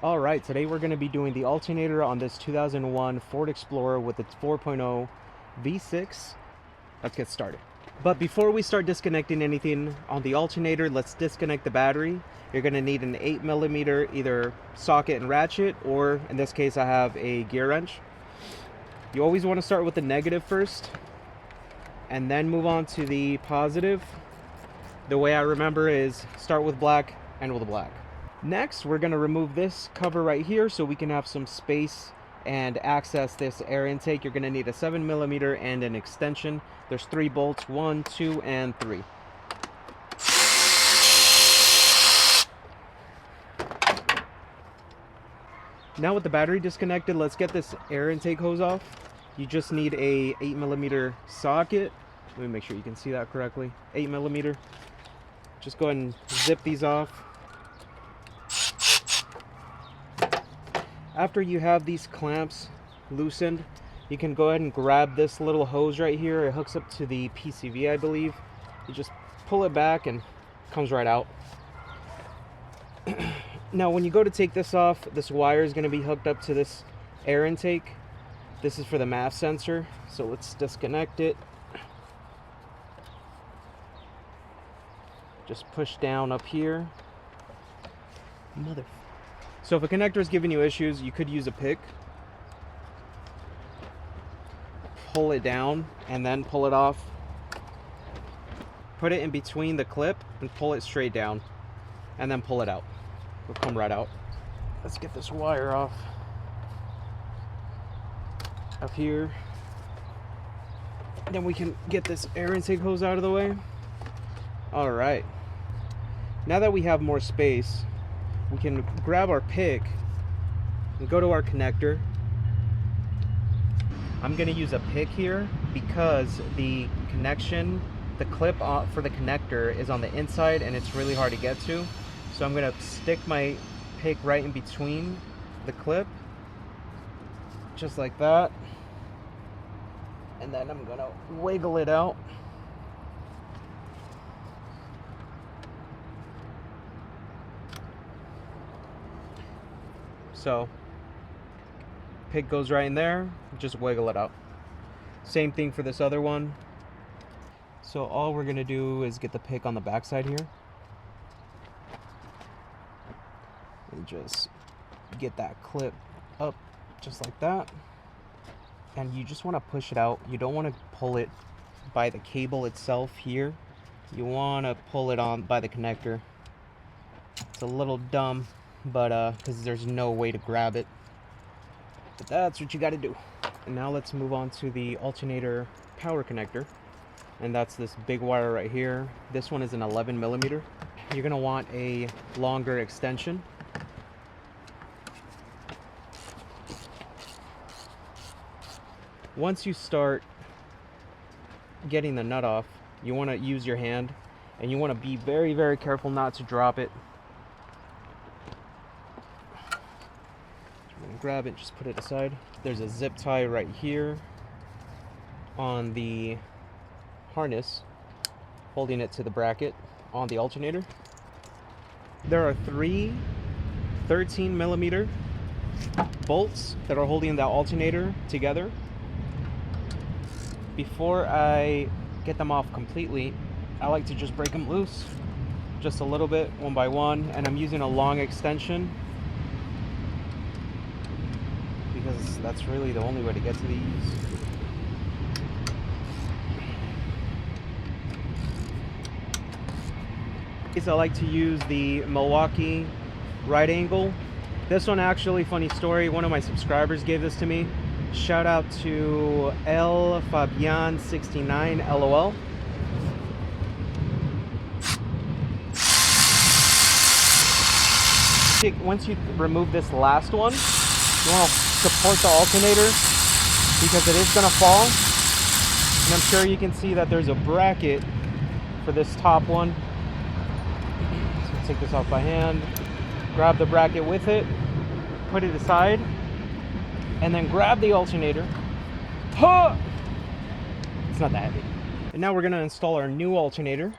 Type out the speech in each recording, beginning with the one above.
All right, today we're going to be doing the alternator on this 2001 Ford Explorer with its 4.0 V6. Let's get started. But before we start disconnecting anything on the alternator, let's disconnect the battery. You're going to need an 8mm either socket and ratchet, or in this case I have a gear wrench. You always want to start with the negative first and then move on to the positive. The way I remember is start with black, end with black. Next, we're going to remove this cover right here so we can have some space and access this air intake. You're going to need a 7mm and an extension. There's 3 bolts, 1, 2, and 3. Now with the battery disconnected, let's get this air intake hose off. You just need a 8mm socket. Let me make sure you can see that correctly. 8mm. Just go ahead and zip these off. After you have these clamps loosened, you can go ahead and grab this little hose right here. It hooks up to the PCV, I believe. You just pull it back and it comes right out. Now, when you go to take this off, this wire is going to be hooked up to this air intake. This is for the MAF sensor, so let's disconnect it. Just push down up here. So if a connector is giving you issues, you could use a pick. Pull it down and then pull it off. Put it in between the clip and pull it straight down, and then pull it out. It'll come right out. Let's get this wire off up here. Then we can get this air intake hose out of the way. All right. Now that we have more space, we can grab our pick and go to our connector. I'm going to use a pick here because the connection, the clip for the connector is on the inside and it's really hard to get to. So I'm going to stick my pick right in between the clip, just like that. And then I'm going to wiggle it out. So, pick goes right in there, just wiggle it out. Same thing for this other one. So all we're gonna do is get the pick on the back side here. And just get that clip up just like that. And you just wanna push it out. You don't wanna pull it by the cable itself here. You wanna pull it on by the connector. It's a little dumb, but because there's no way to grab it, but that's what you got to do. And now let's move on to the alternator power connector, and that's this big wire right here. This one is an 11mm. You're gonna want a longer extension. Once you start getting the nut off, you want to use your hand, and you want to be very, very careful not to drop it. Grab it, just put it aside. There's a zip tie right here on the harness holding it to the bracket on the alternator. There are 3 13mm bolts that are holding that alternator together. Before I get them off completely, I like to just break them loose just a little bit, one by one, and I'm using a long extension because that's really the only way to get to these. I like to use the Milwaukee right angle. This one actually, funny story, one of my subscribers gave this to me. Shout out to L Fabian 69 LOL. Once you remove this last one, you want to support the alternator because it is going to fall. And I'm sure you can see that there's a bracket for this top one. So take this off by hand, grab the bracket with it, put it aside, and then grab the alternator. It's not that heavy. And now we're going to install our new alternator.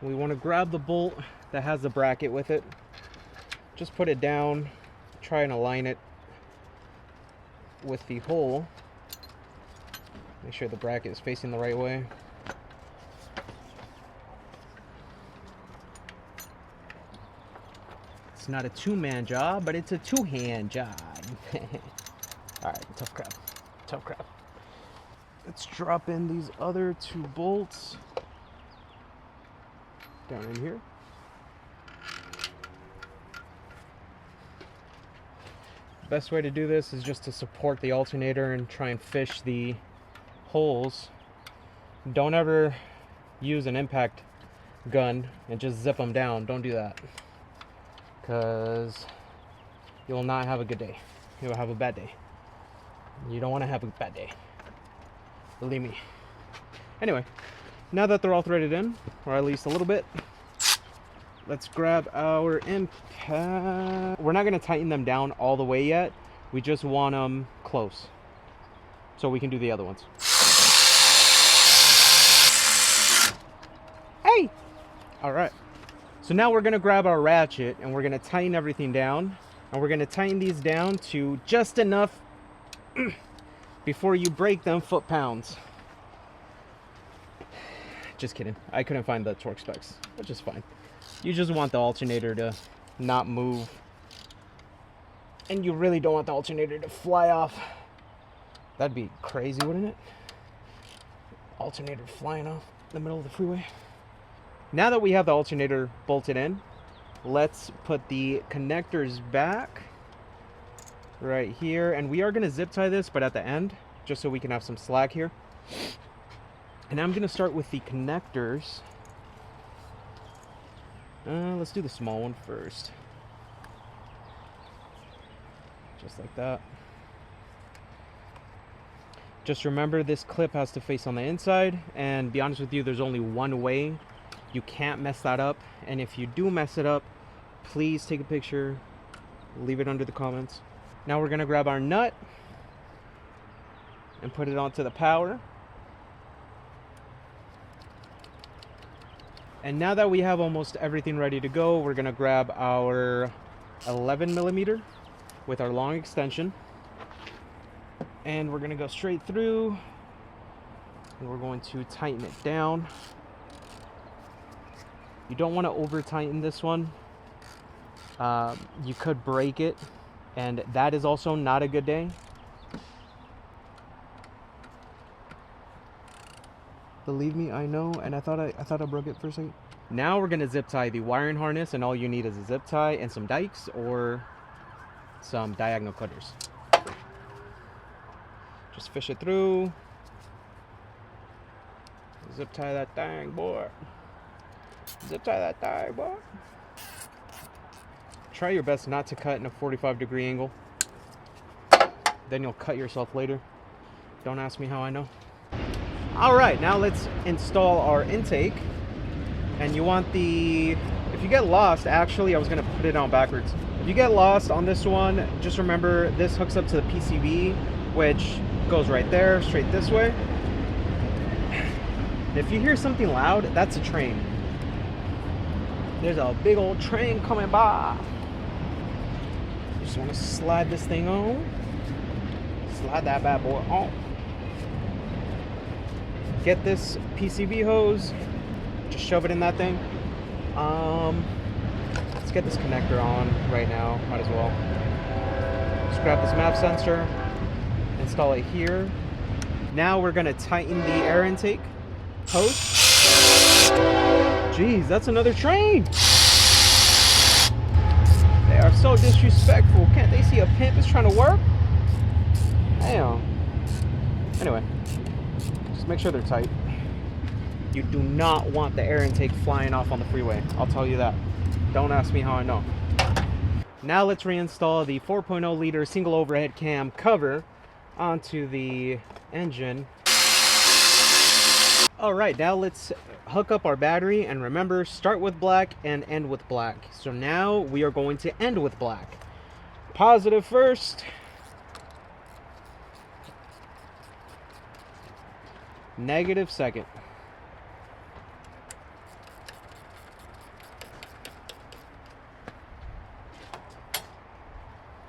We want to grab the bolt that has the bracket with it. Just put it down, try and align it with the hole. Make sure the bracket is facing the right way. It's not a two-man job, but it's a two-hand job. Alright, tough crap. Tough crap. Let's drop in these other two bolts down in here. Best way to do this is just to support the alternator and try and fish the holes. Don't ever use an impact gun and just zip them down. Don't do that, because you'll not have a good day. You'll have a bad day. You don't want to have a bad day, believe me. Anyway, now that they're all threaded in, or at least a little bit, let's grab our impact. We're not going to tighten them down all the way yet. We just want them close so we can do the other ones. Hey! Alright. So now we're going to grab our ratchet and we're going to tighten everything down. And we're going to tighten these down to just enough before you break them foot-pounds. Just kidding. I couldn't find the torque specs, which is fine. You just want the alternator to not move. And you really don't want the alternator to fly off. That'd be crazy, wouldn't it? Alternator flying off in the middle of the freeway. Now that we have the alternator bolted in, let's put the connectors back right here. And we are going to zip tie this, but at the end, just so we can have some slack here. And I'm going to start with the connectors. Let's do the small one first. Just like that. Just remember, this clip has to face on the inside, and be honest with you, there's only one way. You can't mess that up, and if you do mess it up, please take a picture, leave it under the comments. Now we're gonna grab our nut and put it onto the power. And now that we have almost everything ready to go, we're gonna grab our 11mm with our long extension. And we're gonna go straight through, and we're going to tighten it down. You don't want to over tighten this one. You could break it, and that is also not a good day. Believe me, I know, and I thought I broke it for a second. Now we're gonna zip tie the wiring harness, and all you need is a zip tie and some dikes or some diagonal cutters. Just fish it through. Zip tie that thing, boy. Zip tie that thing, boy. Try your best not to cut in a 45-degree angle. Then you'll cut yourself later. Don't ask me how I know. Alright, now let's install our intake. And you want the... If you get lost, actually, I was going to put it on backwards. If you get lost on this one, just remember this hooks up to the PCB, which goes right there, straight this way. And if you hear something loud, that's a train. There's a big old train coming by. You just want to slide this thing on. Slide that bad boy on. Get this PCB hose. Just shove it in that thing. Let's get this connector on right now. Might as well. Just grab this map sensor. Install it here. Now we're going to tighten the air intake hose. Jeez, that's another train. They are so disrespectful. Can't they see a pimp is trying to work? Damn. Anyway, just make sure they're tight. You do not want the air intake flying off on the freeway. I'll tell you that. Don't ask me how I know. Now let's reinstall the 4.0 liter single overhead cam cover onto the engine. Alright, now let's hook up our battery, and remember, start with black and end with black. So now we are going to end with black. Positive first. Negative second.